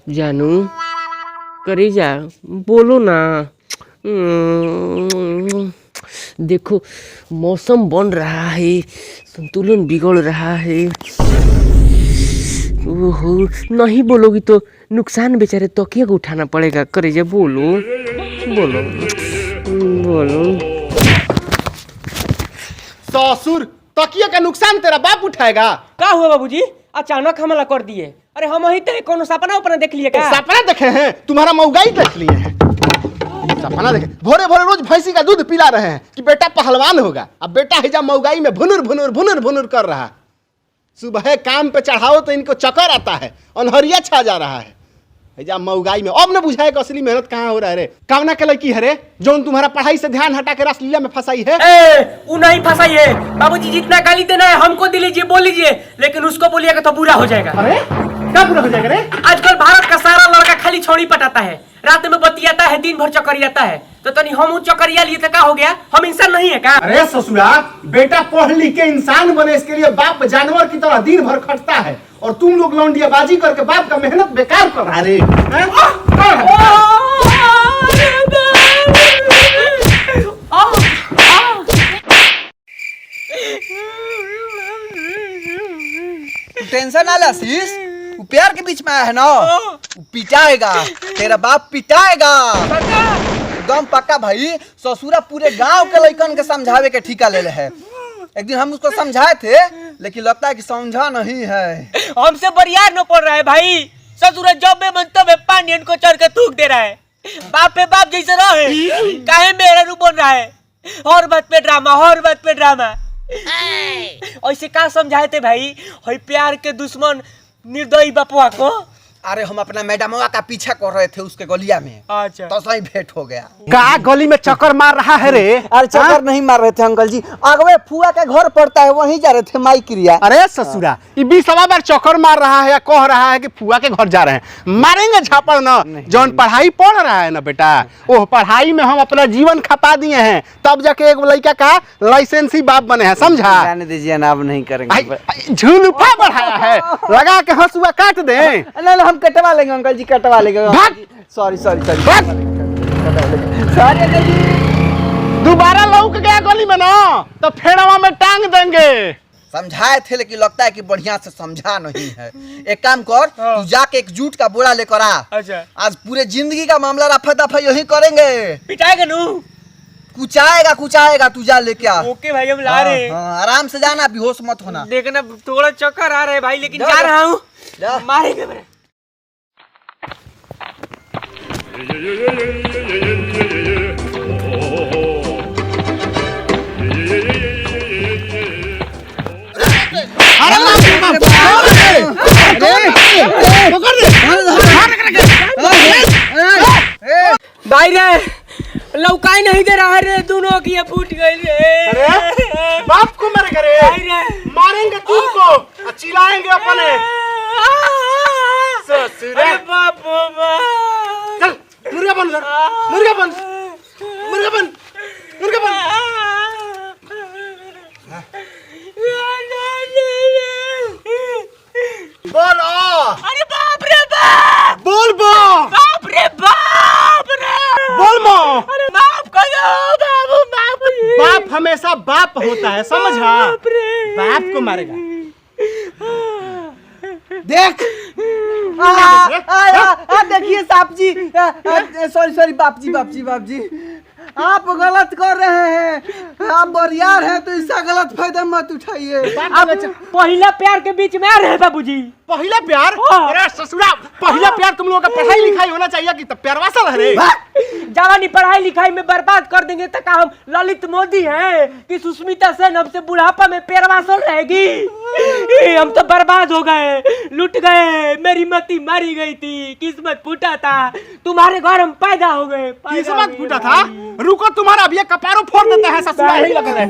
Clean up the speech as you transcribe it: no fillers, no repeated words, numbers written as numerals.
जानू करी जा बोलो ना। देखो मौसम बन रहा है, संतुलन बिगड़ रहा है। ओहो नहीं बोलोगी तो नुकसान बेचारे तकिया को उठाना पड़ेगा। करे जा बोलो बोलो बोलो। ससुर तकिया का नुकसान तेरा बाप उठाएगा। क्या हुआ बाबूजी अचानक हमला कर दिए? अरे हम ही तो कोनो सपना उपना देख लिए क्या? सपना देखे हैं? तुम्हारा महंगाई देख लिए हैं। सपना देखे भोरे भोरे रोज भैंसी का दूध पिला रहे हैं कि बेटा पहलवान होगा। अब बेटा हिजा महंगाई में भुनुर भुनुर भुनुर भुनुर कर रहा है। सुबह काम पे चढ़ाओ तो इनको चक्कर आता है, अनहरिया छा जा रहा है हिजा महंगाई में। अब न बुझाए कि असली मेहनत कहाँ हो रहा है रे। कामना के लड़की है रे जो तुम्हारा पढ़ाई से ध्यान हटा के रासलीला में फंसाई है। वो नहीं फंसाई है बाबूजी, जितना गाली देना है हमको दे लीजिए, बोल लीजिए, लेकिन उसको बोलिएगा तो बुरा हो जाएगा। अरे क्या बुरा हो जाएगा रे? आजकल भारत का सारा लड़का खाली छौड़ी पटाता है, रात में बतियाता है, दिन भर चक्करियाता है। तो तनी हम चक्करिया लिए तो क्या हो गया? हम इंसान नहीं है क्या? अरे ससुरा बेटा पढ़ लिख के इंसान बने, इसके लिए बाप जानवर की तरह दिन भर खटता है और तुम लोग लौंडियाबाजी करके बाप का मेहनत बेकार कर रहा रे। टेंशन ना ले आशीष, वो प्यार के बीच में आया है ना, वो पिटाएगा, तेरा बाप पिटाएगा एकदम पक्का भाई। ससुरा पूरे गांव के लड़कन के समझावे के ठीका ले है। एक दिन हम उसको समझाए थे लेकिन लगता है कि समझा नहीं है। हमसे बरियार न पड़ रहा है भाई। ससुरा जब में मनता में पानी इनको चढ़ के थूक दे रहा है। बाप पे बाप जैसे रहे काहे मेरा रूप बन रहा है। हर बात पे ड्रामा, हर बात पे ड्रामा। ऐसे क्या समझाए थे भाई? हई प्यार के दुश्मन निर्दयी बापुआ को। अरे हम अपना मैडमवा का पीछा कर रहे थे उसके गलिया में, अच्छा तो सही भेंट हो गया। का गली में चक्कर मार रहा है रे? अरे चक्कर नहीं मार रहे थे अंकल जी, अगवे फुआ का घर पड़ता है वहीं जा रहे थे माई क्रिया। अरे ससुरा ये 20 बार चक्कर मार रहा है या कह रहा है कि फुआ के घर जा रहे हैं। मारेंगे झापड़ न। जौन पढ़ाई पढ़ रहा है ना बेटा, वो पढ़ाई में हम अपना जीवन खपा दिए हैं, तब जाके एक लड़का का लाइसेंसी बाप बने हैं, समझा? जाने दीजिए ना, अब नहीं करेंगे। झुलफा बढ़ाया है, लगा के हंसुआ काट दे। नहीं हम कटवा लेंगे अंकल जी, कटवा लेंगे। Sorry sorry sorry sorry uncle ji. दोबारा लौक गया गली में ना तो फेड़वा में टांग देंगे। समझाए थे लेकिन लगता है कि बढ़िया से समझा नहीं है। एक काम कर, तू जाके एक जूट का बोरा लेकर आ। अच्छा आज पूरे जिंदगी का मामला रफा दफा यही करेंगे। पिटाएगा नू? कुचाएगा कुचाएगा, तू जा लेके आ। ओके भाई हम ला रहे हैं। आराम से जाना, बेहोश मत होना। देखना थोड़ा चक्कर आ रहा है भाई, लेकिन जा रहा हूँ। मारेंगे मेरे। भाई रे लौकाई नहीं दे रहा है रे, दोनों की फूट गई रे। अरे बाप को मारेगा रे? मारेंगे तुमको, चिल्लाएंगे अपने। अरे बाप चल मुर्गा बन, मुर्गा बन, मुर्गा बन, मुर्गा बन। बोलो। अरे बाप रे बाप। बोल बो। बाप रे बाप रे। बोल मो। अरे बाप कहो बाबू, बाप रे। बाप हमेशा बाप होता है, समझा? बाप को मारेगा। देख देखिए साहब जी, सॉरी सॉरी बाप जी, बाप जी, बाप जी, आप गलत कर रहे हैं। आप बरियार हैं तो इसका गलत फायदा मत उठाइए। अब पहला प्यार के बीच में आ रहे बाबूजी। पहला प्यार? अरे ससुरा पहला प्यार तुम लोगों का पढ़ाई लिखाई होना चाहिए कि प्यारवासा रे। जवानी पढ़ाई लिखाई में बर्बाद कर देंगे तो क्या हम ललित मोदी हैं कि सुष्मिता सेन हमसे बुढ़ापा में प्यारवासा रहेगी? हम तो बर्बाद हो गए, लुट गए, मेरी मती मारी गई थी, किस्मत फूटा था, तुम्हारे घर हम पैदा हो गए। किस्मत फूटा था? रुको तुम्हारा अभी कपारो फोड़ देते हैं ससुरा, यही लग रहा है।